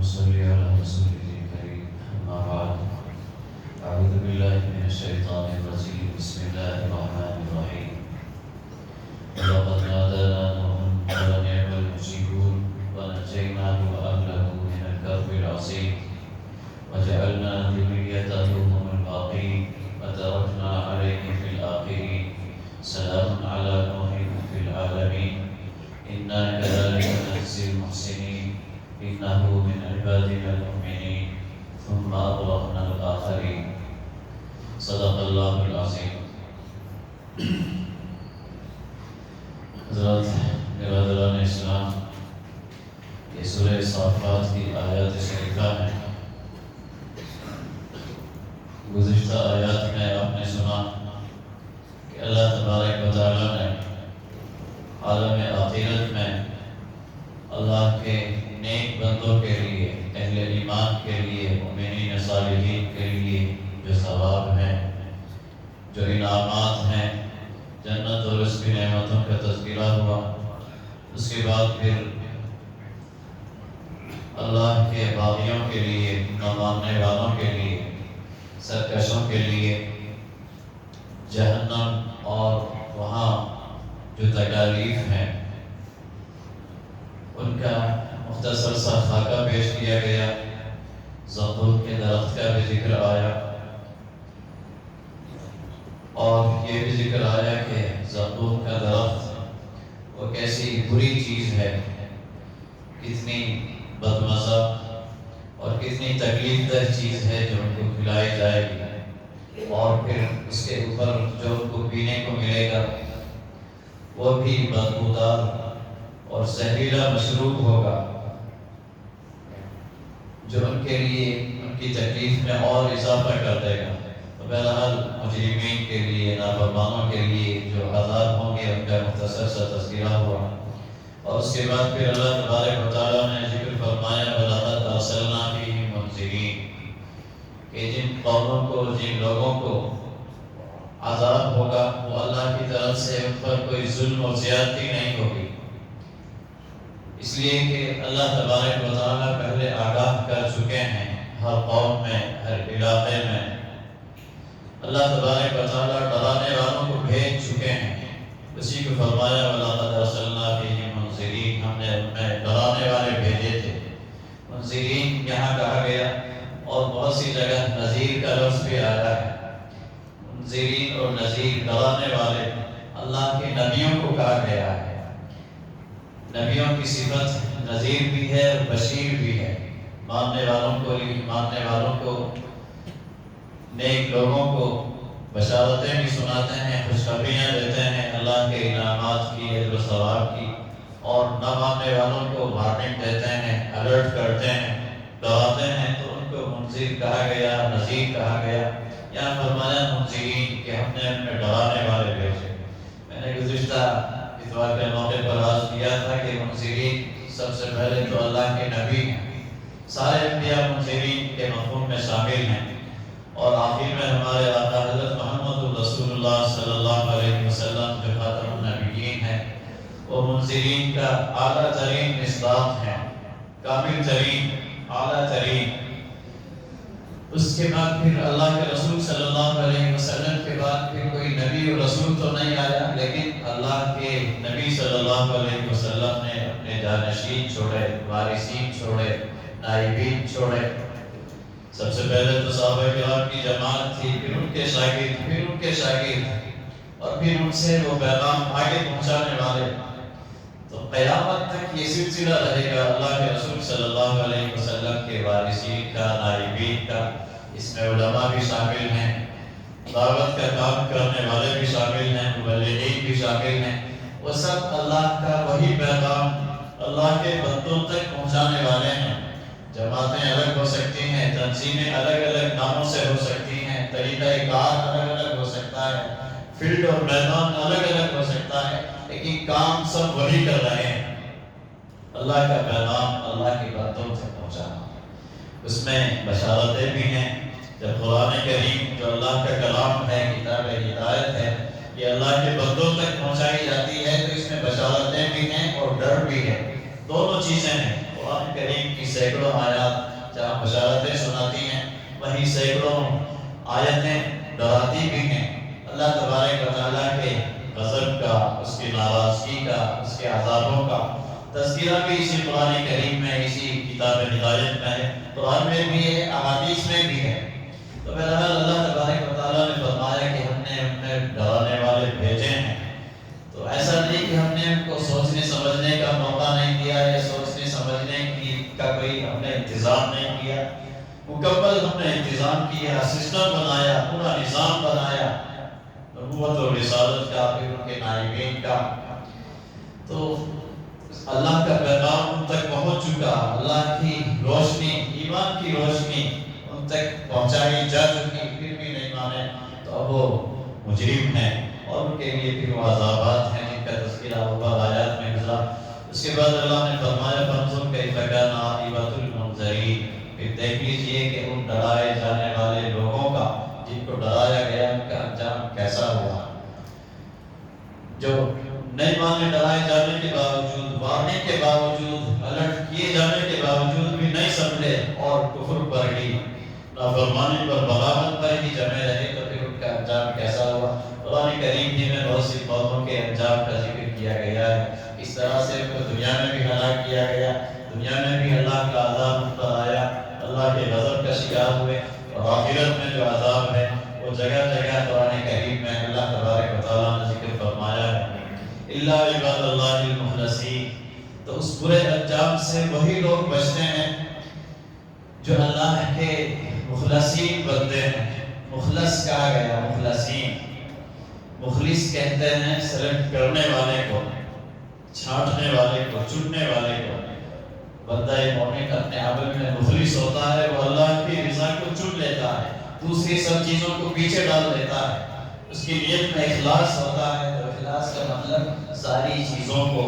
صل على رسوله الكريم أما بعد أعوذ بالله من الشيطان الرجيم بسم الله الرحمن الرحيم ولقد نادانا نوح فلنعم المجيبون ونجيناه وأهله من الكرب العظيم وجعلنا ذريته هم الباقين وتركنا عليه في الآخرين سلام على نوح في العالمين إنا كذلك نجزي المحسنين إنه من عبادنا المؤمنين ثم أغرقنا الآخرين صدق اللہ العظیم۔ حضرات برادران اسلام، یہ سورہ صافات کی آیات شریفہ ہیں۔ گزشتہ آیات میں آپ نے سنا کہ اللہ تبارک و تعالیٰ نے عالم آخرت میں اللہ کے نیک بندوں کے لیے، اہل ایمان کے لیے، مومنین صالحین کے لیے جو ثواب ہیں، جو انعامات ہیں، جنت اور اس کی نعمتوں کا تذکرہ ہوا۔ اس کے بعد پھر اللہ کے باغیوں کے لیے، نہ ماننے والوں کے لیے، سرکشوں کے لیے جہنم اور وہاں جو تکالیف ہیں ان کا مختصر سا خاکہ پیش کیا گیا۔ زقوم کے درخت کا بھی ذکر آیا اور یہ بھی ذکر آیا کہ زقوم کا درخت وہ کیسی بری چیز ہے، کتنی بدمزہ اور کتنی تکلیف دہ چیز ہے جو ان کو کھلائی جائے گی، اور پھر اس کے اوپر جو ان کو پینے کو ملے گا وہ بھی بدبودار اور زہریلا مشروب ہوگا، جو ان کے لیے ان کی تکلیف میں اور اضافہ کر دے گا۔ تو بہرحال مجرمین کے لیے، نافرمانوں کے لیے جو عذاب ہوں گے ان کا مختصر سا تذکرہ ہوا، اور اس کے بعد پھر اللہ تبارک و تعالیٰ نے ذکر فرمایا وَلَقَدْ أَرْسَلْنَا فِيهِم مُنذِرِينَ، کہ جن قوموں کو، جن لوگوں کو عذاب ہوگا وہ اللہ کی طرف سے ان پر کوئی ظلم اور زیادتی نہیں ہوگی، اس لیے کہ اللہ تبارک و تعالیٰ پہلے آگاہ کر چکے ہیں ہر قوم میں، ہر علاقے میں۔ اللہ تبارک و تعالیٰ ڈرانے والوں کو بھیج چکے ہیں، اسی کو فرمایا وَلَقَدْ أَرْسَلْنَا فِيهِم مُنذِرِينَ، ہم نے ان میں ڈرانے والے بھیجے تھے۔ منذرین یہاں کہا گیا، اور بہت سی جگہ نذیر کا لفظ بھی آیا ہے۔ منذرین اور نذیر ڈرانے والے اللہ کے نبیوں کو کہا گیا ہے۔ نبیوں کی صفت نذیر بھی ہے اور بشیر بھی ہے، ماننے والوں کو نیک لوگوں کو بشارتیں بھی سناتے ہیں، خوشخبریاں دیتے ہیں اللہ کے انعامات کی، اجر و ثواب کی، اور نہ ماننے والوں کو وارننگ دیتے ہیں، الرٹ کرتے ہیں، ڈراتے ہیں، تو ان کو منذر کہا گیا، نذیر کہا گیا۔ یہاں فرمایا منذرین کہ ہم نے ان میں ڈرانے والے بھیجے۔ میں نے گزشتہ اتوار کے موقع پر عرض کیا تھا کہ منذرین سب سے پہلے تو اللہ کے نبی ہیں، سارے انبیاء منذرین کے مفہوم میں شامل ہیں، اور آخر میں ہمارے آقا حضرت محمد رسول اللہ صلی اللہ علیہ وسلم جو خاتم النبیین ہیں وہ منذرین کا اعلیٰ ترین مصداق ہیں، کامل ترین، اعلیٰ ترین۔ اس کے بعد پھر اللہ کے رسول صلی اللہ علیہ وسلم کے بعد پھر کوئی نبی اور رسول تو نہیں آیا، لیکن اللہ کے نبی صلی اللہ علیہ وسلم نے اپنے جانشین چھوڑے، وارثین چھوڑے، نائبین چھوڑے۔ سب سے پہلے تو صحابہ کرام کی جماعت تھی، پھر ان کے شاگرد، پھر ان کے شاگرد، اور پھر ان سے وہ پیغام آگے پہنچانے والے۔ تو قیامت تک یہ سلسلہ رہے گا اللہ کے رسول صلی اللہ علیہ وسلم کے وارثین کا، نائبین کا۔ اس میں علماء بھی شامل ہیں، دعوت کا کام کرنے والے بھی شامل ہیں، مبلغین بھی شامل ہیں۔ وہ سب اللہ کا وہی پیغام اللہ کے بندوں تک پہنچانے والے ہیں۔ جماعتیں الگ ہو سکتی ہیں، تنظیمیں الگ الگ ناموں سے ہو سکتی ہیں، طریقہ کار الگ الگ ہو سکتا ہے، فیلڈ اور میدان الگ الگ ہو سکتا ہے، لیکن کام سب وہی کر رہے ہیں، اللہ کا پیغام اللہ کے بندوں تک پہنچانا۔ اس میں بشارتیں بھی ہیں۔ جب قرآن کریم جو اللہ کا کلام ہے، کتاب ہدایت ہے، یہ اللہ کے بندوں تک پہنچائی جاتی ہے تو اس میں بشارتیں بھی ہیں اور ڈر بھی ہے، دونوں چیزیں ہیں۔ قرآن کریم کی سینکڑوں آیات جہاں بشارتیں سناتی ہیں، وہیں سینکڑوں آیتیں ڈراتی بھی ہیں۔ اللہ تبارک و تعالیٰ کے غضب کا، اس کی ناراضگی کا، اس کے عذابوں کا تذکرہ بھی اسی قرآن کریم میں، اسی کتاب ہدایت میں ہے، قرآن میں بھی ہے، احادیث میں بھی ہے۔ تو بہرحال اللہ تبارک و تعالیٰ نے فرمایا کہ ہم نے انہیں ڈرانے والے بھیجے ہیں، تو ایسا نہیں کہ ہم نے ان کو سوچنے سمجھنے کا موقع نہیں دیا یا سوچنے سمجھنے کا کوئی ہم نے انتظام نہیں کیا، مکمل ہم نے انتظام کیا، سسٹم بنایا، پورا نظام بنایا نبوت و رسالت کا، پھر ان کے نائبین کا۔ تو اللہ کا پیغام ان تک پہنچ چکا، اللہ کی روشنی، ایمان کی روشنی ان تک پہنچائی جا چکی، پھر بھی نہیں مانے تو اب وہ مجرم ہیں، اور ان کے لیے پھر وہ عذابات ہیں جن کا تذکرہ اوپر آیات میں گزرا۔ اس کے بعد اللہ نے فرمایا فانظر کیف کان عاقبۃ المنذرین، پھر دیکھ لیجئے کہ ان ڈرائے جانے والے لوگوں کا، جن کو ڈرایا گیا، ان کا انجام کیسا ہوا۔ جو نہیں مانے، ڈرائے جانے کے باوجود، وارننگ کے باوجود، الرٹ کیے جانے کے باوجود بھی نہیں سمجھے اور کفر پر ہی، نافرمانی پر، بغاوت پر ہی جمے رہے، تو پھر ان کا انجام کیسا ہوا۔ قرآن کریم ہی میں بہت سی قوموں کے انجام کا ذکر کیا گیا ہے، اس طرح سے ان کو دنیا میں بھی ہلاک کیا گیا، دنیا میں بھی اللہ کا عذاب ان پر آیا، اللہ کے غضب کا شکار ہوئے، اور آخرت میں جو عذاب ہے وہ جگہ جگہ قرآن کریم میں اللہ تبارک و تعالیٰ نے ذکر فرمایا ہے۔ الا عباد اللہ المخلصین، تو اس برے انجام سے وہی لوگ بچتے ہیں جو اللہ کے مخلصین بنتے ہیں۔ مخلص کہا گیا، مخلصین، مخلص کہتے ہیں سلیکٹ کرنے والے کو، چھانٹنے والے کو، چننے والے کو۔ بندہ مومن اپنے عمل میں مخلص ہوتا ہے، وہ اللہ کی رضا کو چن لیتا ہے، دوسری سب چیزوں کو پیچھے ڈال دیتا ہے، اس کی نیت میں اخلاص ہوتا ہے۔ تو اخلاص کا مطلب ساری چیزوں کو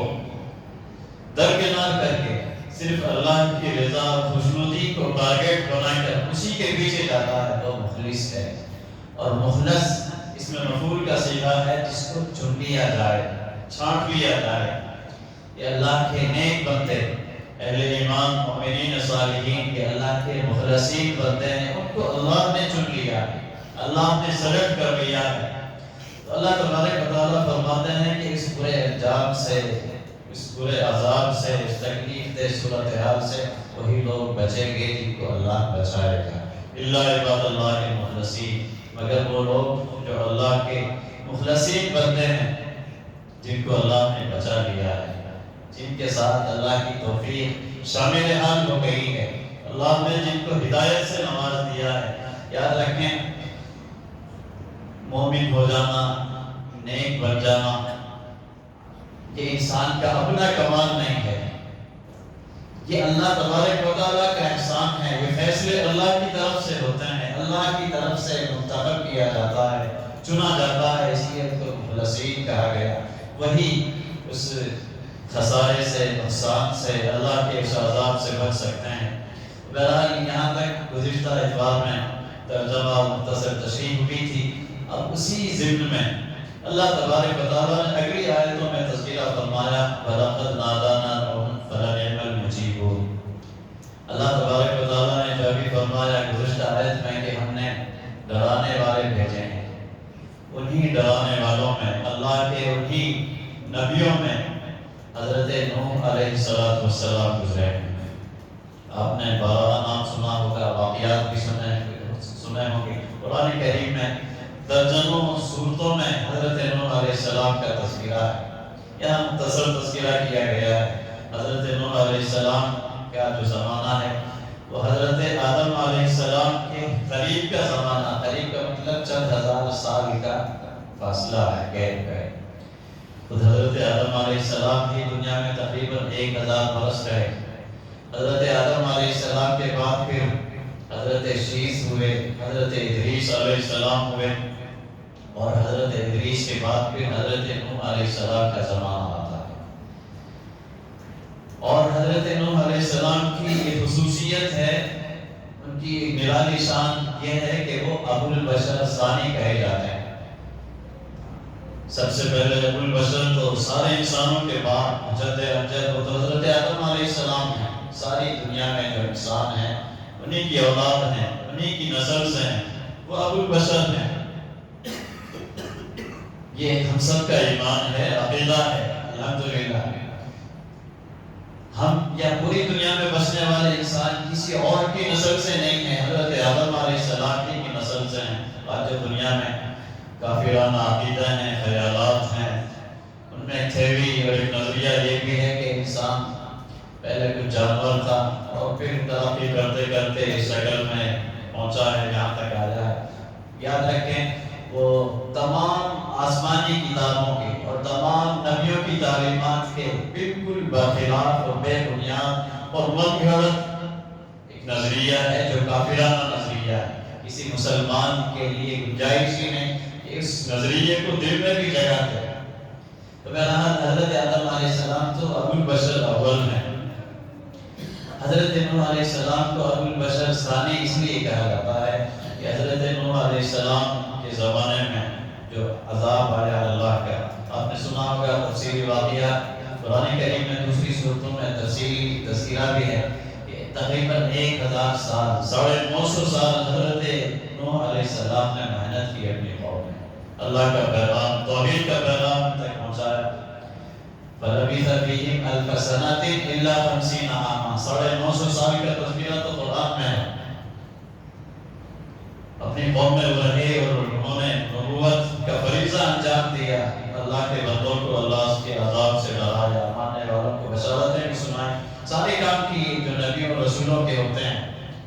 درکنار کر کے صرف اللہ کی رضا اور خوشنودی کو ٹارگیٹ بنا کر اسی کے پیچھے جاتا ہے، تو مخلص ہے۔ اور مخلص اس میں مفعول کا صیغہ ہے، جس کو چن لیا جائے، چھانٹ لیا جائے۔ یہ اللہ کے نیک بندے، اہل ایمان، مومنین، صالحین، یہ اللہ کے مخلصین بندے ہیں، ان کو اللہ نے چن لیا ہے، اللہ نے سلیکٹ کر لیا ہے۔ تو اللہ تبارک و تعالیٰ فرماتے ہیں کہ اس برے انجام سے، اس برے عذاب سے، اس تکلیف دہ صورتحال سے وہی لوگ بچیں گے جن کو اللہ بچائے گا۔ الا عباد اللہ المخلصین، مگر وہ لوگ جو اللہ کے مخلصین بندے ہیں، جن کو اللہ نے بچا لیا ہے، جن کے ساتھ اللہ کی توفیق شامل حال ہو گئی ہے، اللہ نے جن کو ہدایت سے نواز دیا ہے۔ یاد رکھیں، مومن ہو جانا، نیک بن جانا، یہ انسان کا اپنا کمال نہیں ہے، یہ اللہ تبارک و تعالیٰ کا احسان ہے۔ یہ فیصلے اللہ کی طرف سے ہوتے ہیں، اللہ کی طرف سے منتخب کیا جاتا ہے، چنا جاتا ہے، اس لیے ان کو مخلصین کہا گیا۔ وہی اس خسارے سے، نقصان سے، اللہ کے اس عذاب سے بچ سکتے ہیں۔ بہرحال یہاں تک گزشتہ اتوار میں ترجمہ اور مختصر تشریح ہوئی تھی۔ اب اسی ضمن میں اللہ تبارک و تعالیٰ نے اگلی آیتوں میں تذکرہ فرمایا، وَلَقَدْ نَادَانَا نُوحٌ فَلَنِعْمَ الْمُجِيبُونَ۔ اللہ تبارک و تعالیٰ نے جو بھی فرمایا گزشتہ آیت میں کہ ہم نے ڈرانے والے بھیجے ہیں، انہی ڈرانے والوں میں، اللہ کے انہی نبیوں میں حضرت نوح علیہ السلام گزرے ہیں۔ آپ نے بارہ نام سنا ہوگا، واقعات بھی سنے ہوں گے۔ قرآن کریم میں درجنوں صورتوں میں حضرت نوح علیہ السلام کا تذکرہ ہے، یہاں مختصر تذکرہ کیا گیا ہے۔ حضرت نوح علیہ السلام کا جو زمانہ ہے وہ حضرت آدم علیہ السلام کے قریب کا زمانہ، قریب کا مطلب چند ہزار سال کا فاصلہ ہے، گیپ ہے۔ خود حضرت آدم علیہ السلام ہی دنیا میں تقریباً 1000 برس رہے۔ حضرت آدم علیہ السلام کے بعد پھر حضرت شیس ہوئے، حضرت ادریس علیہ السلام ہوئے، اور حضرت ادریس کے بعد پھر حضرت نوح علیہ السلام کا زمانہ آتا ہے۔ اور حضرت نوح علیہ السلام کی یہ خصوصیت ہے، ان کی نرالی شان یہ ہے کہ وہ ابو البشر ثانی کہے جاتے ہیں۔ سب سے پہلے ابو البشر تو سارے انسانوں کے بعد جد امجد وہ تو حضرت آدم علیہ السلام ہیں، ساری دنیا میں جو انسان ہیں انہیں کی اولاد ہیں، انہیں کی نسل سے ہیں، وہ ابو البشر ہیں۔ یہ ہم سب کا ایمان ہے، عقیدہ ہے الحمدللہ۔ ہم یا پوری دنیا میں بسنے والے انسان کسی اور کی نسل سے نہیں ہیں، حضرت آدم علیہ السلام کی نسل سے ہیں۔ آج جو دنیا میں کافرانہ عقیدہ ہیں، خیالات ہیں، ان میں تھیوری اور ایک نظریہ یہ بھی ہے کہ انسان پہلے کچھ جانور تھا اور پھر ترقی کرتے کرتے اس شکل میں پہنچا ہے جہاں تک آیا ہے۔ یاد رکھیں وہ تمام آسمانی کتابوں کے اور تمام نبیوں کی تعلیمات کے بالکل برخلاف اور بے بنیاد اور من گھڑت ایک نظریہ ہے جو کافرانہ نظریہ ہے۔ کسی مسلمان کے لیے گنجائش ہی نہیں کہ اس نظریے کو دل میں بھی جگہ دے۔ تو بہرحال حضرت آدم علیہ السلام تو ابو البشر اول ہیں۔ حضرت نوح علیہ السلام کو ابو البشر ثانی اس لیے کہا جاتا ہے کہ حضرت نوح علیہ السلام کے زمانے میں جو عذاب آیا اللہ کا، آپ نے سنا ہوگا تفصیلی واقعہ قرآن کریم میں دوسری صورتوں میں تفصیلی تذکرہ بھی ہے کہ تقریباً 1000 سال 950 سال حضرت نوح علیہ السلام نے محنت کی اپنی قوم میں، اللہ کا پیغام توحید کا پیغام تک پہنچایا۔ فَلَبِثَ فِيهِمْ أَلْفَ سَنَةٍ إِلَّا 50 عَامًا، 950 سال کا تذکرہ تو قرآن میں ہے۔ اپنی قوم میں وہ رہے اور انہوں نے نبوت کا فریضہ انجام دیا، اللہ کے بندوں کو اللہ کے عذاب سے ڈرایا، ماننے والوں کو بشارتیں بھی سنائیں، سارے کام کی جو نبیوں اور رسولوں کے ہوتے ہیں،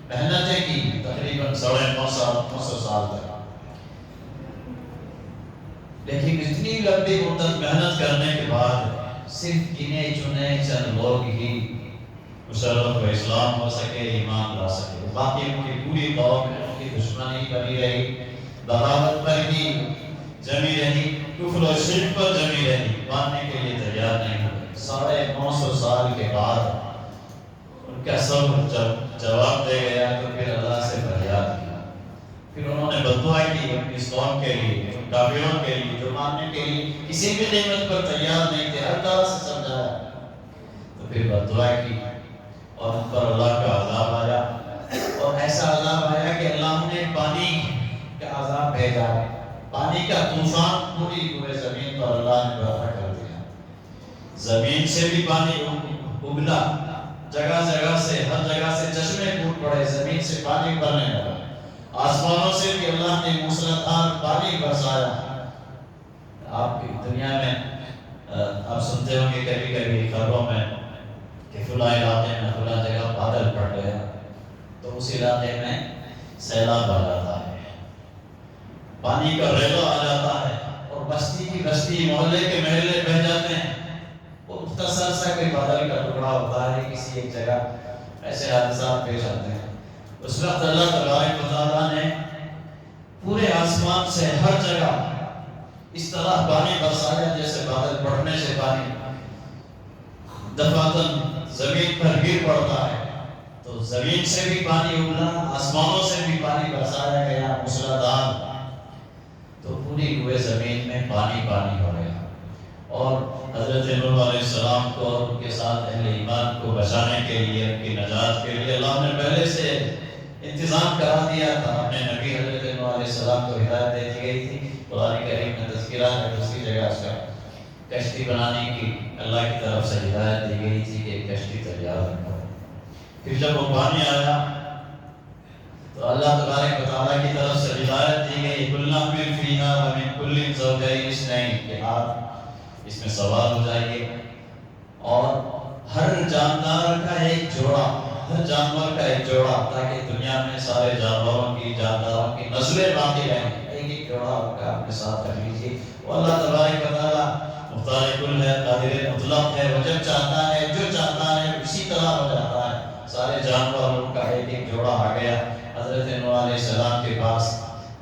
محنتیں کی تقریباً 950 سال تک۔ لیکن اتنی لمبی مدت محنت کرنے کے بعد صرف گنے چنے چند لوگ ہی مسلط و اسلام ہو سکے، ایمان لا سکے، باقی ان کی پوری قوم ان کی دشمنی بنی رہی، بغاوت پر ہی جمی رہی، کفر و شرک پر جمی رہی، ماننے کے لیے تیار نہیں ہوئے۔ 950 سال کے بعد ان کا صبر جب جواب دے گیا تو پھر اللہ سے فریاد کیا، پھر انہوں نے بددعا کی اپنی اس قوم کے لیے، ان کافروں کے لیے جو ماننے کے لیے کسی بھی نعمت پر تیار نہیں تھے، ہر طرح سے سمجھایا، تو پھر بددعا کی اور ان پر اللہ کا عذاب آیا، اور ایسا عذاب آیا کہ اللہ نے پانی کا عذاب بھیجا، پانی کا طوفان پوری پورے زمین پر اللہ نے برپا کر دیا۔ زمین سے بھی پانی اگلا، جگہ جگہ سے ہر جگہ سے چشمے پھوٹ پڑے، زمین سے پانی بھرنے لگا، آسمانوں سے بھی اللہ نے موسلادھار پانی برسایا۔ آپ دنیا میں آپ سنتے ہوں گے کبھی کبھی خبروں میں کہ فلاں علاقے میں فلاں جگہ بادل پھٹ گیا تو اس علاقے میں سیلاب آ جاتا ہے، پانی کا ریلا آ جاتا ہے اور بستی کی بستی، محلے کے محلے بہ جاتے ہیں۔ وہ مختصر سا کوئی بادل کا ٹکڑا ہوتا ہے کسی ایک جگہ، ایسے حادثات پیش آتے ہیں۔ اس وقت اللہ تبارک و تعالیٰ نے پورے آسمان سے ہر جگہ اس طرح پانی برسایا جیسے بادل پڑنے سے پانی دفعتاً زمین پر گر پڑتا ہے، تو زمین سے بھی پانی اگلا، آسمانوں سے بھی پانی برسایا گیا موسلادھار، تو پوری ہوئے زمین میں پانی پانی ہو گیا۔ اور حضرت نوح علیہ السلام کو اور ان کے ساتھ اہل ایمان کو بچانے کے لیے، ان کی نجات کے لیے اللہ نے پہلے سے انتظام کرا دیا تھا۔ اپنے نبی حضرت نوح علیہ السلام کو ہدایت دے دی گئی تھی، قرآن کریم میں تذکرہ ہے دوسری جگہ اس کا، کشتی بنانے کی اللہ کی طرف سے ہدایت دی گئی تھی کہ کشتی تیار رکھو۔ پھر جب وہ پانی آیا تو اللہ تبارک و تعالیٰ کی طرف سے ہدایت دی گئی، قُلْنَا احْمِلْ فِيهَا وَمِنْ كُلٍّ زَوْجَيْنِ اثْنَيْنِ، کہ آپ اس میں سوار ہو جائیے اور ہر جاندار کا ایک جوڑا، ہر جانور کا ایک جوڑا، تاکہ دنیا میں سارے جانوروں کی، جانداروں کی نسلیں باقی رہیں، ایک جوڑا کا اپنے ساتھ رکھ لیجیے۔ وہ اللہ تبارک و تعالیٰ مختار کل ہے، قادر مطلق ہے، وہ جب چاہتا ہے جو چاہتا ہے اسی طرح ہو جاتا ہے۔ سارے جانوروں کا ایک ایک جوڑا آ گیا حضرت نوح علیہ السلام کے پاس،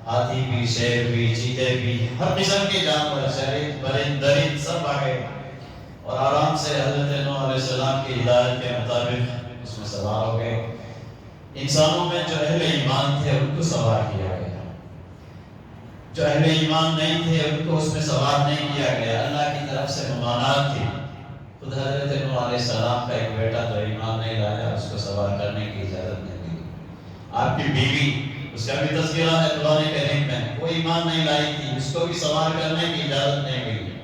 ہاتھی بھی، شیر بھی، چیتے بھی، ہر قسم کے جانور، شرید پرند درند سب آ گئے، اور آرام سے حضرت نوح علیہ السلام کی ہدایت کے مطابق اس میں سوار ہو گئے۔ انسانوں میں جو اہل ایمان تھے ان کو سوار کیا گیا، جو اہل ایمان نہیں تھے ان کو اس میں سوار نہیں کیا گیا، اللہ کی طرف سے ممانعت تھی۔ خود حضرت نوح علیہ السلام کا ایک بیٹا جو ایمان نہیں لایا، اس کو سوار کرنے کی اجازت نہیں ملی۔ آپ کی بیوی، اس کا بھی تذکرہ ہے قرآن کریم میں، وہ ایمان نہیں لائی تھی، اس کو بھی سوار کرنے کی اجازت نہیں ملی۔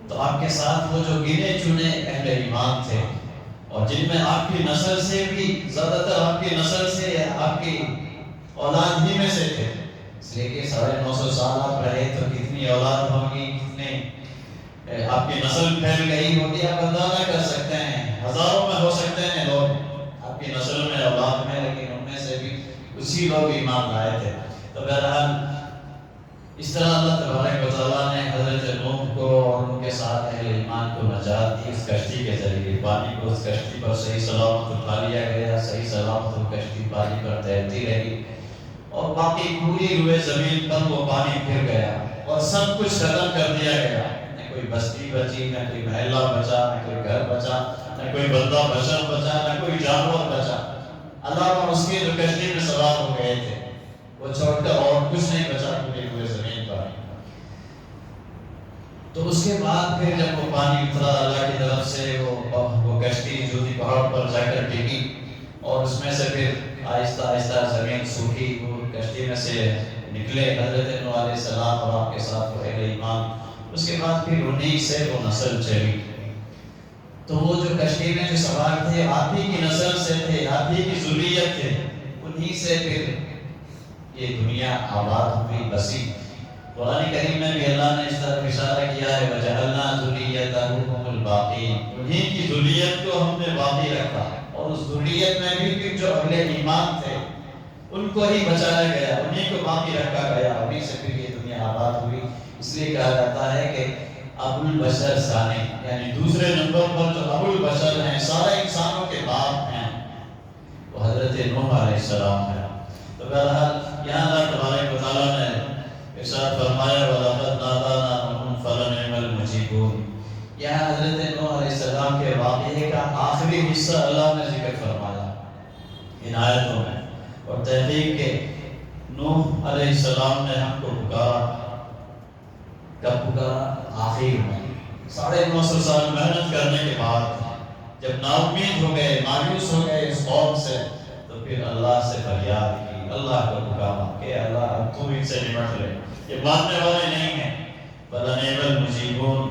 تو آپ کے ساتھ وہ جو گنے چنے اہل ایمان تھے، اور جن میں آپ کی نسل سے بھی زیادہ تر آپ کی نسل سے آپ کی اولاد ہی میں سے تھے، اس لیے کہ 950 سال آپ رہے تو کتنی اولاد ہوگی، کتنے آپ کی نسل پھیل گئی ہوگی، آپ اندازہ کر سکتے ہیں، ہزاروں میں ہو سکتے ہیں لوگ آپ کی نسل میں اولاد میں، لیکن ان میں سے بھی اسی لوگ ایمان لائے تھے۔ تو بہرحال اس طرح اللہ تبارک و تعالیٰ نے حضرت نوح کو اور ان کے ساتھ اہل ایمان کو نجات دی اس کشتی کے ذریعے۔ پانی کو اس کشتی پر صحیح سلامت اٹھا لیا گیا، صحیح سلامت وہ کشتی پانی پر تیرتی رہی، اور باقی پوری روئے زمین پر وہ پانی پھر گیا اور سب کچھ ختم کر دیا گیا۔ نہ کوئی بستی بچی، نہ کوئی محلہ بچا، نہ کوئی گھر بچا، نہ کوئی بندہ بشر بچا، نہ کوئی جانور بچا۔ اللہ اور اس کے جو کشتی میں سوار ہو گئے تھے وہ چھوڑ کر اور کچھ نہیں بچا پوری ہوئے زمین پر۔ تو اس کے بعد پھر جب وہ پانی اترا اللہ کی طرف سے، وہ کشتی جو تھی پہاڑ پر جا کر ڈگی، اور اس میں سے پھر آہستہ آہستہ زمین سوکھی، وہ کشتی میں سے نکلے حضرت نوح علیہ السلام اور آپ کے ساتھ وہ اہل ایمان۔ اس کے بعد پھر انہی سے وہ نسل چلی۔ تو وہ جو کشتی میں جو سوار تھے آپ ہی کی نسل سے تھے، آپ ہی کی ذریت تھے، انہی سے پھر یہ دنیا آباد ہوئی، بسی۔ قرآن کریم میں بھی اللہ نے اس طرح اشارہ کیا ہے وَجَعَلْنَا ذُرِّيَّتَهُ هُمُ الْبَاقِينَ، انہی کی ذریت کو ہم نے باقی رکھا، اور اس ذریت میں بھی پھر جو اہل ایمان تھے ان کو ہی بچایا گیا، انہی کو باقی رکھا گیا، انہی سے پھر یہ دنیا آباد ہوئی۔ اس لیے کہا جاتا ہے کہ ابو البشر ثانی، یعنی دوسرے نمبر پر جو ابو البشر ہیں، سارے انسانوں کے باپ ہیں، وہ حضرت نوح علیہ السلام ہے۔ تو بہرحال یہاں اللہ تبارک و تعالیٰ نے ارشاد فرمایا وَلَقَدْ نَادَانَا نُوحٌ فَلَنِعْمَ الْمُجِيبُونَ۔ یہاں حضرت نوح علیہ السلام کے واقعے کا آخری حصہ اللہ نے ذکر فرمایا ان آیتوں میں، اور تحقیق کے نوح علیہ السلام نے ہم کو پکارا، کب پکارا؟ آخر میں 950 سال محنت کرنے کے بعد جب نا امید ہو گئے، مایوس ہو گئے اس قوم سے، تو پھر اللہ سے فریاد کی، اللہ کو پکارا کہ اللہ اب تو ان سے نمٹ لے، یہ ماننے والے نہیں ہیں۔ فَلَنِعْمَ الْمُجِيبُونَ،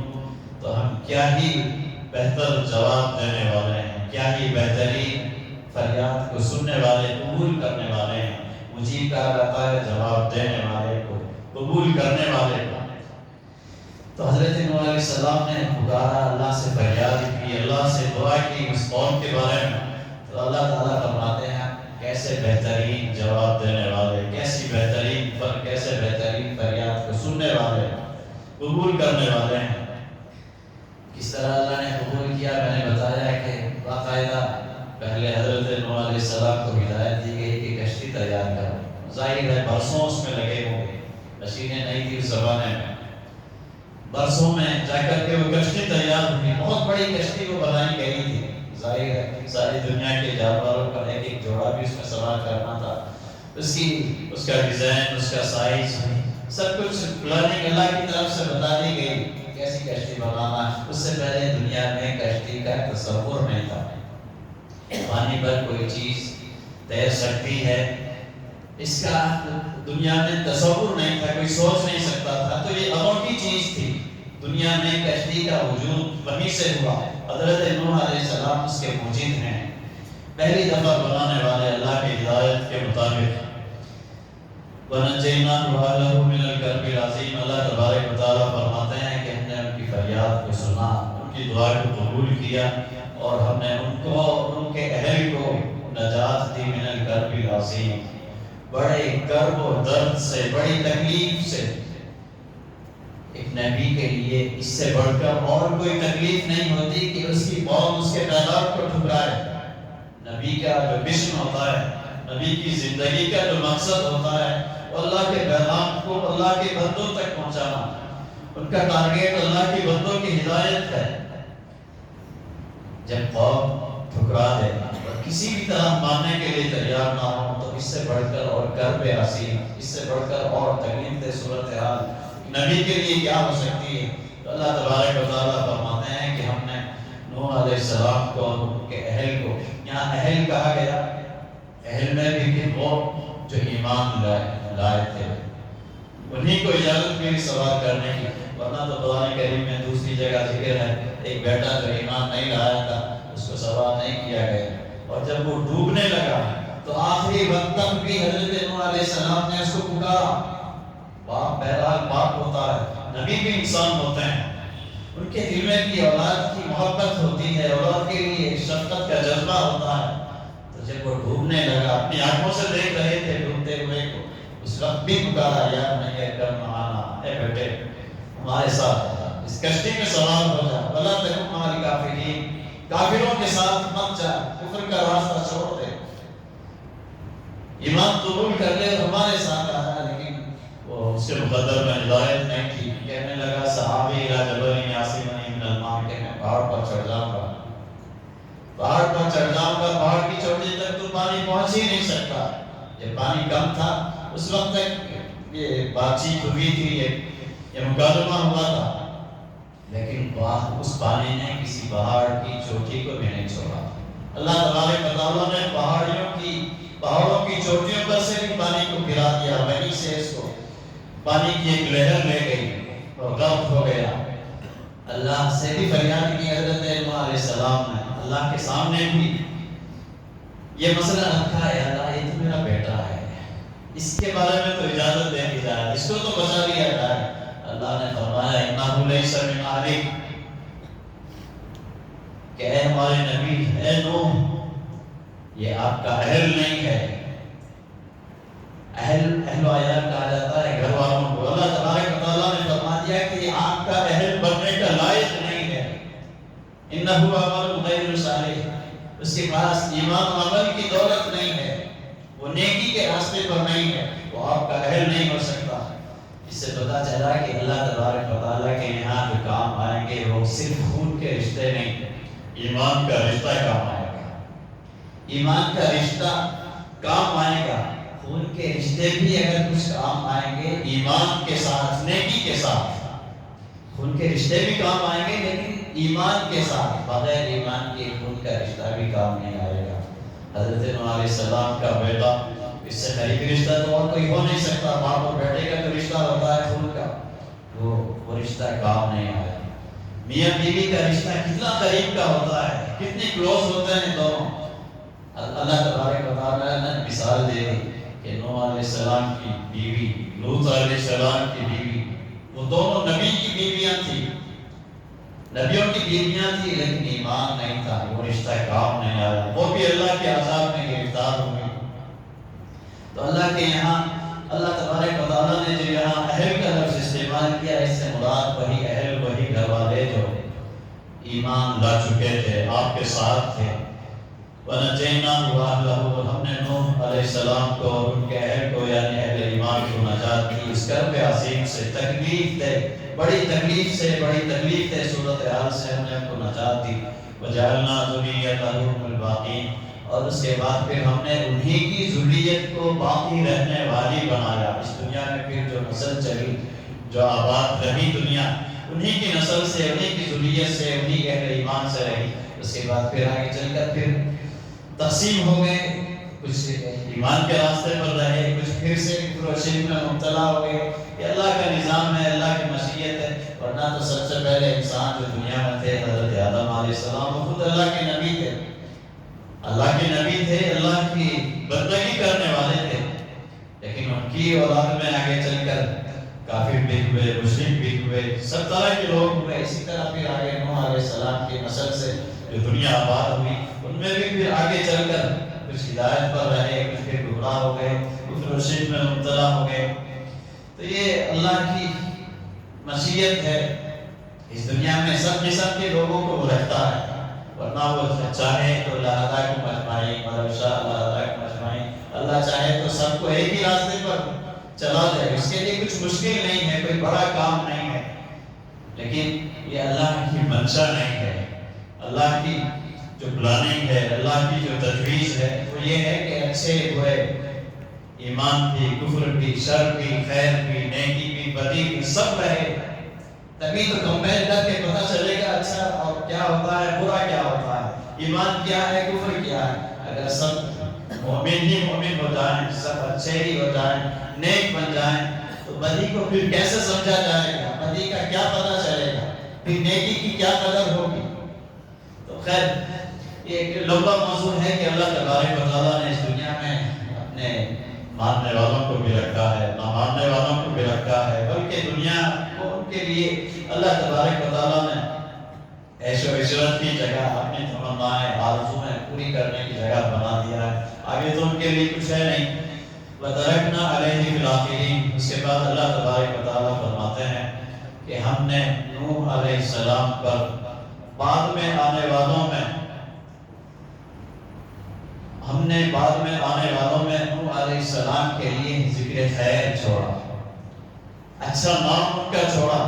تو ہم کیا ہی بہتر جواب دینے والے ہیں، کیا ہی بہترین فریاد کو سننے والے، قبول کرنے والے ہیں۔ مجیب کہا جاتا ہے جواب دینے والے کو، قبول کرنے والے کو۔ تو حضرت نوح علیہ السلام نے پکارا، اللہ سے فریاد کی، اللہ سے دعا کی اس قوم کے بارے میں، تو اللہ تعالیٰ فرماتے ہیں کیسے بہترین جواب دینے والے، کیسے بہترین فریاد کو سننے والے، قبول کرنے والے ہیں۔ کس طرح اللہ نے قبول کیا میں نے بتایا کہ باقاعدہ پہلے حضرت نوح علیہ السلام کو ہدایت دی گئی کہ کشتی تیار کرو، ظاہر ہے برسوں اس میں لگے ہوں گے، مشینیں نہیں تھی اس زمانے میں، برسوں میں جا کر کے وہ کشتی تیار ہوئی، بہت بڑی کشتی وہ بنائی گئی تھی، ظاہر ہے ساری دنیا کے جانوروں کا ایک ایک جوڑا بھی اس میں سوار کرنا تھا، اس کا ڈیزائن، اس کا سائز، سب کچھ پلاننگ اللہ کی طرف سے بتا دی گئی کیسی کشتی بنانا۔ اس سے پہلے دنیا میں کشتی کا تصور نہیں تھا، پانی پر کوئی چیز تیر سکتی ہے اس کا دنیا میں تصور نہیں تھا، کوئی سوچ نہیں سکتا تھا، تو یہ انوکھی چیز تھی۔ دنیا میں کشتی کا وجود وہیں سے ہوا، حضرت نوح علیہ السلام اس کے موجد ہیں، پہلی دفعہ بنانے والے اللہ کی ہدایت کے مطابق۔ وَنَجَّيْنَاهُ وَأَهْلَهُ مِنَ الْكَرْبِ الْعَظِيمِ، اللہ تبارک و تعالیٰ فرماتے ہیں کہ ہم نے ان کی فریاد کو سنا، ان کی دعا کو قبول کیا، اور ہم نے ان کو اور ان کے اہل کو نجات دی من الکرب العظیم، بڑے کرب و درد سے، بڑی تکلیف سے۔ ایک نبی کے لیے اس سے بڑھ کر اور کوئی تکلیف نہیں ہوتی کہ اس کی قوم اس کے پیغام کو ٹھکرائے۔ نبی کا جو مشن ہوتا ہے، نبی کی زندگی کا جو مقصد ہوتا ہے، وہ اللہ کے پیغام کو اللہ کے بندوں تک پہنچانا، ان کا ٹارگیٹ اللہ کے بندوں کی ہدایت ہے۔ جب قوم ٹھکرا دے اور کسی بھی طرح ماننے کے لیے تیار نہ ہو، تو اس سے بڑھ کر اور کرب عظیم، اس سے بڑھ کر اور تکلیف دہ صورتحال نبی کے لیے کیا ہو سکتی ہے؟ تو اللہ تبارک و تعالیٰ فرماتے ہیں کہ ہم نے نوح اہلہ کے اہل کو، یہاں اہل کہا گیا، اہل میں بھی وہ جو ایمان لائے تھے انہیں کو اجازت ملی سوال کرنے کی، ورنہ تو قرآن کریم میں دوسری جگہ ذکر ہے ایک بیٹا جو ایمان نہیں لایا تھا اس کو سوال نہیں کیا گیا، اور جب وہ ڈوبنے لگا تو آخری وقت تک بھی حضرت نوح علیہ السلام نے اس کو پکارا۔ باپ بہرحال باپ ہوتا ہے، نبی بھی انسان ہوتے ہیں، ان کے دل میں بھی اولاد کی محبت ہوتی ہے، اولاد کے لیے شفقت کا جذبہ ہوتا ہے، تو جب وہ ڈوبنے لگا اپنی آنکھوں سے دیکھ رہے تھے ڈوبتے ہوئے کو، اس وقت بھی پکارا یا بنی ارکب معنا، اے بیٹے ہمارے ساتھ اس کشتی میں سوار ہو جا، ولا تکن مع الکافرین، کافروں کے ساتھ مت جا، کفر کا راستہ چھوڑ دے، ایمان قبول کر لے اور ہمارے ساتھ آیا۔ لیکن وہ اس کے مقدر میں ہدایت نہیں تھی، کہنے لگا صحابی الی جبل یعصمنی من الماء، کہ میں پہاڑ پر چڑھ جاؤں گا، پہاڑ پر چڑھ جاؤں گا، پہاڑ کی چوٹی تک تو پانی پہنچ ہی نہیں سکتا۔ جب پانی کم تھا اس وقت تک یہ بات چیت ہوئی تھی، یہ مکالمہ ہوا تھا، لیکن اس پانی نے کسی پہاڑ کی چوٹی کو بھی نہیں چھوڑا۔ اللہ تبارک و تعالیٰ نے پہاڑوں کی چوٹیوں پر سے بھی پانی کو گرا دیا، وہیں سے اس کو پانی کی ایک لہر لے گئی اور غرق ہو گیا۔ اللہ سے بھی فریاد کی حضرت نوح علیہ السلام نے، اللہ کے سامنے بھی یہ مسئلہ رکھا ہے، اللہ یہ تو میرا بیٹا ہے، اس کے بارے میں تو اجازت دے دی جائے، اس کو تو بچا لیا جائے۔ اللہ نے فرمایا انہ لیس من اہلک، کہ اے ہمارے نبی، اے نوح، یہ آپ کا اہل نہیں ہے۔ اہل و عیال کہا جاتا ہے گھر والوں کو، اللہ تبارک و تعالیٰ نے فرما دیا کہ یہ آپ کا اہل بننے کا لائق نہیں ہے۔ انہ عمل غیر صالح، اس کے پاس ایمان و عمل کی دولت نہیں ہے، وہ نیکی کے راستے پر نہیں ہے، وہ آپ کا اہل نہیں ہو سکتا۔ اس سے پتہ چلا کہ اللہ تبارک و تعالیٰ کے یہاں جو کام آئیں گے وہ صرف خون کے رشتے نہیں، ایمان کا رشتہ کام آئے گا، ایمان کا رشتہ کام آئے گا۔ خون کے رشتے بھی اگر کچھ کام آئیں گے ایمان کے ساتھ، نیکی کے ساتھ، خون کے رشتے بھی کام آئیں گے لیکن ایمان کے ساتھ، بغیر ایمان کے خون کا رشتہ بھی کام نہیں آئے گا۔ حضرت نوح علیہ السلام کا بیٹا، اس سے قریبی رشتہ تو اور کوئی ہو نہیں سکتا، باپ اور بیٹے کا جو رشتہ ہوتا ہے خون کا، وہ رشتہ کام نہیں آیا۔ میاں بیوی کا رشتہ کتنا قریب کا ہوتا ہے، کتنے کلوز ہوتے ہیں دونوں۔ اللہ تبارک و تعالیٰ نے مثال دے دی کہ نوح علیہ السلام کی بیوی، لوط علیہ السلام کی بیوی، وہ دونوں نبی کی بیویاں تھیں، نبیوں کی بیویاں تھیں، لیکن ایمان نہیں تھا، وہ رشتہ کام نہیں آیا، وہ بھی اللہ کے عذاب میں گرفتار ہو گئی۔ تو اللہ کے یہاں اللہ تبارک و تعالیٰ نے جو یہاں اہل کا لفظ استعمال کیا، اس سے مراد وہی اہل، وہی گھر والے جو ایمان لا چکے تھے، آپ کے ساتھ تھے۔ وَنَجَّيْنَاهُ وَأَهْلَهُ، اور ہم نے نوح علیہ السلام کو اور ان کے اہل کو یعنی اہل ایمان کو نجات دی اس کرب عظیم سے، تکلیف دے، بڑی تکلیف دے صورتحال سے ہم نے ان کو نجات دی۔ وَجَعَلْنَا ذُرِّيَّتَهُ هُمُ الْبَاقِينَ، اور اس کے بعد پھر ہم نے انہی کی ذریت کو باقی رہنے والی بنایا۔ اس دنیا میں پھر جو نسل چلی، جو آباد رہی دنیا، انہی کی نسل سے، انہی کی ذریت سے، انہی اہل ایمان سے رہی۔ اس کے بعد پھر آگے چل کر پھر تقسیم ہو گئے، کچھ ایمان کے راستے پر رہے، کچھ پھر سے کفر و شرک میں مبتلا ہو گئے۔ یہ اللہ کا نظام ہے، اللہ کی مشیت ہے، ورنہ تو سب سے پہلے انسان جو دنیا میں تھے حضرت آدم علیہ السلام، وہ خود اللہ کے نبی تھے، اللہ کے نبی تھے، اللہ کی بندگی کرنے والے تھے، لیکن ان کی اولاد میں آگے چل کر کافر بھی ہوئے، مشرک بھی ہوئے، سب طرح کے لوگ ہوئے۔ اسی طرح پھر آگے نوح علیہ السلام کی نسل سے جو دنیا آباد ہوئی، ان میں بھی پھر آگے چل کر کچھ ہدایت پر رہے، کچھ پھر گمراہ ہو گئے، کفر و شرک میں مبتلا ہو گئے۔ تو یہ اللہ کی مشیت ہے، اس دنیا میں سب قسم کے لوگوں کو وہ رکھتا ہے، ورنہ وہ چاہے تو لَهَدَاكُمْ أَجْمَعِينَ وَلَوْ شَاءَ لَهَدَاكُمْ أَجْمَعِينَ، اللہ چاہے تو سب کو ایک ہی راستے پر چلا دے، اس کے لیے کچھ مشکل نہیں ہے، کوئی بڑا کام نہیں ہے، لیکن یہ اللہ کی منشا نہیں ہے، اللہ کی جو پلاننگ ہے، اللہ کی جو تجویز ہے وہ یہ ہے کہ اچھے برے، ایمان بھی، کفر بھی، شر بھی، خیر بھی، نیکی بھی، بدی بھی، سب رہے، تبھی تو کمپیئر کر کے پتہ چلے گا اچھا اور کیا ہوتا ہے، برا کیا ہوتا ہے۔ ایمان کیا ہے، کفر کیا ہے۔ اگر سب مومن ہی مومن ہو جائیں، سب اچھے ہی ہو جائیں، نیک بن جائیں، تو بدی کو پھر کیسے سمجھا جائے گا؟ بدی کا کیا پتہ چلے گا؟ پھر نیکی کی کیا قدر ہوگی؟ تو خیر یہ ایک لمبا موضوع ہے کہ اللہ تبارک و تعالیٰ نے اس دنیا میں اپنے ماننے والوں کو بھی رکھا ہے، نہ ماننے والوں کو بھی رکھا ہے، بلکہ دنیا کو ان کے لیے اللہ تبارک و تعالیٰ نے عیش و عشرت کی جگہ، اپنی تمنائیں آرزویں پوری کرنے کی جگہ بنا دیا ہے۔ آگے تو ان کے لیے کچھ ہے نہیں۔ وَتَرَكْنَا عَلَيْهِ فِي الْآخِرِينَ، اس کے بعد اللہ تبارک و تعالیٰ فرماتے ہیں کہ ہم نے نوح علیہ السلام پر بعد میں آنے والوں میں نوح علیہ السلام کے لیے ذکر خیر چھوڑا، اچھا نام ان کا چھوڑا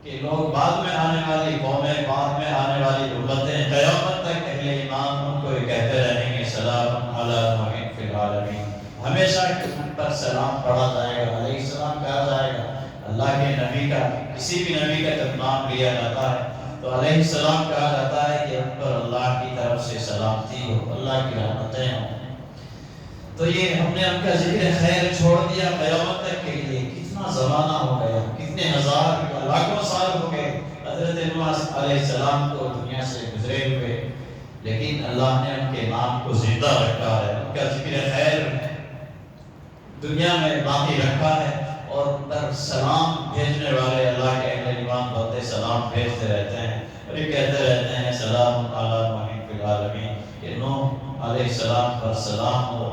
کہ لوگ بعد میں آنے والی قومیں، بعد میں آنے والی امتیں، قیامت تک اہل ایمان ان کو یہ کہتے رہیں گے سلام علی نوح فی العالمین، ہمیشہ ان پر سلام پڑھا جائے گا، علیہ السلام کہا جائے گا۔ اللہ کے نبی کا، کسی بھی نبی کا جب نام لیا جاتا ہے تو علیہ السلام کہا جاتا ہے کہ ان پر اللہ کی طرف سے سلامتی ہو، اللہ کی رحمتیں ہوں۔ تو یہ ہم نے ان کا ذکر خیر چھوڑ دیا قیامت تک کے لیے۔ کتنا زمانہ ہو گیا، کتنے ہزار لاکھوں سال ہو گئے حضرت نوح علیہ السلام کو دنیا سے گزرے ہوئے، لیکن اللہ نے ان کے نام کو زندہ رکھا ہے، ان کا ذکر خیر دنیا میں باقی رکھا ہے، اور ان پر سلام بھیجنے والے اللہ کے اہل ایمان بندے سلام بھیجتے رہتے ہیں، اور یہ کہتے رہتے ہیں سلام علی نوح فی العالمین، کہ نوح علیہ السلام پر سلام ہو۔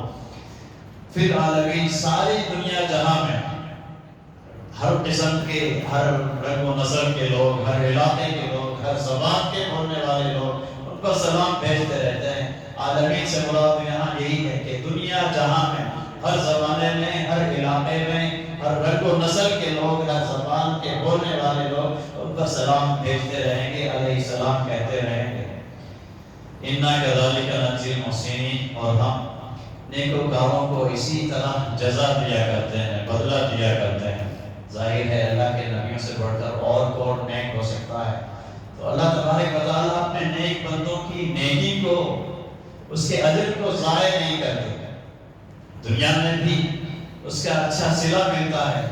فی العالمین، ساری دنیا جہاں میں ہر قسم کے، ہر رنگ و نسل کے لوگ، ہر علاقے کے لوگ، ہر زبان کے بولنے والے لوگ ان پر سلام بھیجتے رہتے ہیں۔ عالمین سے مراد یہاں یہی ہے کہ دنیا جہاں میں ہر زمانے میں، ہر علاقے میں، ہر رنگ و نسل کے لوگ، ہر زبان کے بولنے والے لوگ ان پر سلام بھیجتے رہیں گے، علیہ السلام کہتے رہیں گے۔ اِنَّا كَذَلِكَ نَجْزِي الْمُحْسِنِينَ، اور ہم نیکوکاروں کو اسی طرح جزا دیا کرتے ہیں، بدلہ دیا کرتے ہیں۔ ظاہر ہے اللہ کے نبیوں سے بڑھ کر اور کون نیک ہو سکتا ہے؟ تو اللہ تبارک و تعالیٰ اپنے نیک بندوں کی نیکی کو، اس کے اجر کو ضائع نہیں کرتے، دنیا میں بھی اس کا اچھا صلہ ملتا ہے۔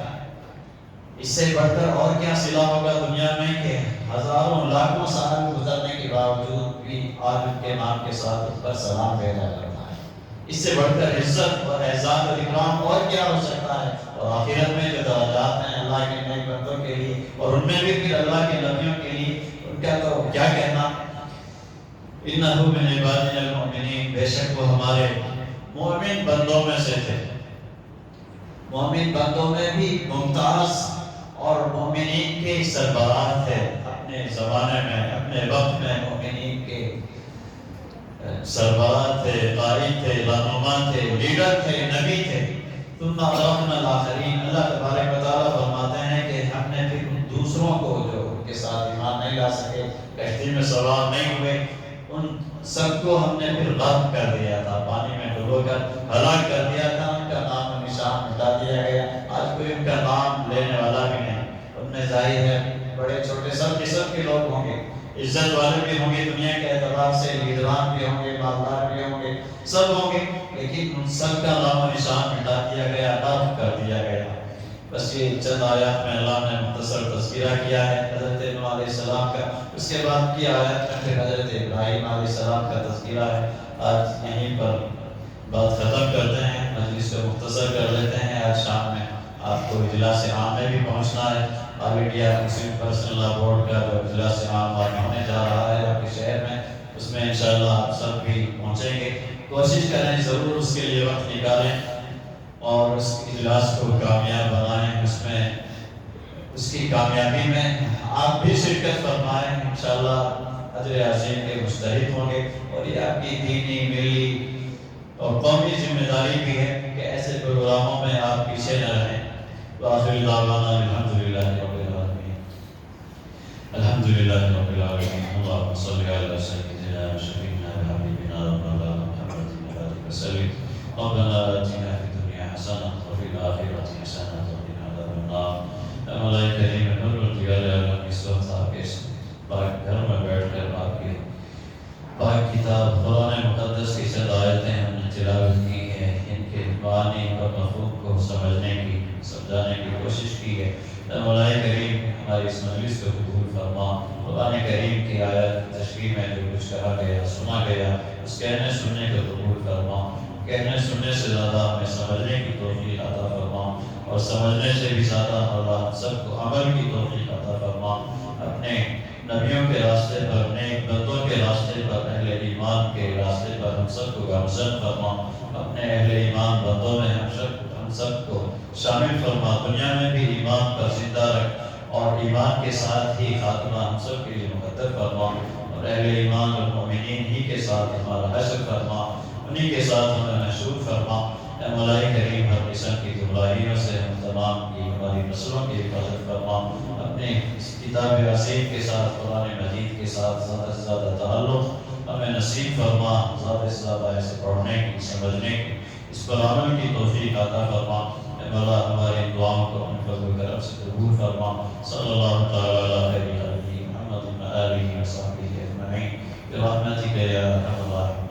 اس سے بڑھ کر اور کیا صلہ ہوگا دنیا میں کہ ہزاروں لاکھوں سال گزرنے کے باوجود بھی آج ان کے نام کے ساتھ اس پر سلام بھیجا جاتا ہے۔ اس سے بڑھ کر عزت اور اعزاز اور اکرام اور کیا ہو سکتا ہے؟ اور آخرت میں جو درجات ہیں اللہ کے نیک بندوں کے لیے، اور ان میں بھی پھر اللہ کے نبیوں کے لیے، ان کا تو کیا کہنا۔ اِنَّهُ مِنْ عِبَادِنَا الْمُؤْمِنِينَ، بے شک وہ ہمارے مومن بندوں میں سے تھے۔ مومن بندوں میں بھی ممتاز اور مومنین کے سربراہ تھے، اپنے زمانے میں، اپنے وقت میں مومنین کے سربراہ تھے، قائد تھے، رہنما تھے، لیڈر تھے، نبی تھے۔ ثم اغرقنا الآخرین، اللہ تبارک و تعالیٰ فرماتے ہیں کہ ہم نے پھر ان دوسروں کو جو ان کے ساتھ ایمان نہیں لا سکے، کشتی میں سوار نہیں ہوئے، ان سب کو ہم نے پھر غرق کر دیا تھا، پانی میں ڈبو کر ہلاک کر دیا تھا، ان کا نام و نشان مٹا دیا گیا۔ آج کوئی ان کا نام لینے والا بھی نہیں۔ ان میں ظاہر ہے بڑے چھوٹے سب قسم کے لوگ ہوں گے، عزت والے بھی ہوں گے دنیا کے اعتبار سے، لیڈران بھی ہوں گے، مالدار بھی ہوں گے، سب ہوں گے، لیکن ان سب کا نام و نشان مٹا دیا گیا، غرق کر دیا گیا۔ بس یہ چند آیات میں اللہ نے مختصر تذکرہ کیا ہے حضرت نوح علیہ السلام کا۔ اس کے بعد کی آیات میں پھر حضرت ابراہیم علیہ السلام کا تذکرہ ہے۔ آج یہیں پر بات ختم کرتے ہیں، مجلس کو مختصر کر لیتے ہیں۔ آج شام میں آپ کو اجلاس عام میں بھی پہنچنا ہے، آل انڈیا مسلم پرسنل لا بورڈ کا جو اجلاس عام ہونے جا رہا ہے آپ کے شہر میں، اس میں انشاءاللہ آپ سب بھی پہنچیں گے۔ کوشش کریں ضرور اس کے لیے وقت نکالیں اور اس اجلاس کو کامیاب بنائیں، اس میں اس کی کامیابی میں آپ بھی شرکت فرمائیں، انشاءاللہ اجر عظیم کے مستحق ہوں گے۔ اور یہ آپ کی دینی، ملی اور قومی ذمہ داری بھی ہے کہ ایسے پروگراموں میں آپ پیچھے نہ رہیں۔ وآخر دعوانا الحمدللہ رب العالمین، الحمدللہ رب العالمین، اللہم صلی علی سیدنا و شفیعنا و حبیبنا مولانا محمد وعلى وسلم۔ ربنا آتنا فی الدنیا حسنہ وفی الآخرۃ حسنہ وقنا عذاب النار۔ اے مولا کریم، نور الجلال عالم، اس وقت آپ کے پاک گھر میں بیٹھ کر آپ کے پاک پاک کتاب قرآن مقدس کی چند آیتیں ہم نے تلاوت کی ہیں، ان کے معانی اور مفہوم کو سمجھنے کی، سمجھانے کی کوشش کی ہے۔ مولا کریم ہماری اس مجلس کو قبول فرما۔ قرآن کریم کی آیات کی تشریح میں جو کچھ کہا گیا، سنا گیا، اس کہنے سننے کو قبول فرما۔ کہنے سننے سے زیادہ ہمیں سمجھنے کی توفیق عطا فرما، اور سمجھنے سے بھی زیادہ اللہ سب کو عمل کی توفیق عطا فرما۔ اپنے نبیوں کے راستے پر، نیک بندوں کے راستے پر، اہل ایمان کے راستے پر ہم سب کو گامزن فرما۔ اپنے اہل ایمان بندوں میں ہم سب کو شامل فرما۔ دنیا میں بھی ایمان پر زندہ رکھ، اور ایمان کے ساتھ ہی خاتمہ ہم سب کے لیے مقدر فرما، اور اہل ایمان اور مومنین ہی کے ساتھ ہمارا حشر فرما، انہی کے ساتھ ہمیں محشور فرما۔ اے مولا کریم، ہر قسم کی گمراہیوں سے ہم تمام کی، ہماری نسلوں کی حفاظت فرما۔ اپنے اس کتاب عظیم کے ساتھ، قرآن مجید کے ساتھ زیادہ سے زیادہ تعلق ہمیں نصیب فرما، زیادہ سے زیادہ اسے پڑھنے کی، سمجھنے کی، اس پر عمل کی توفیق عطا فرما۔ اے مولا ہماری دعاؤں کو اپنے فضل و کرم سے قبول فرما۔ صلی اللہ تعالی علیہ محمد و آلہ و صحبہ اجمعین برحمتک یا ارحم الراحمین۔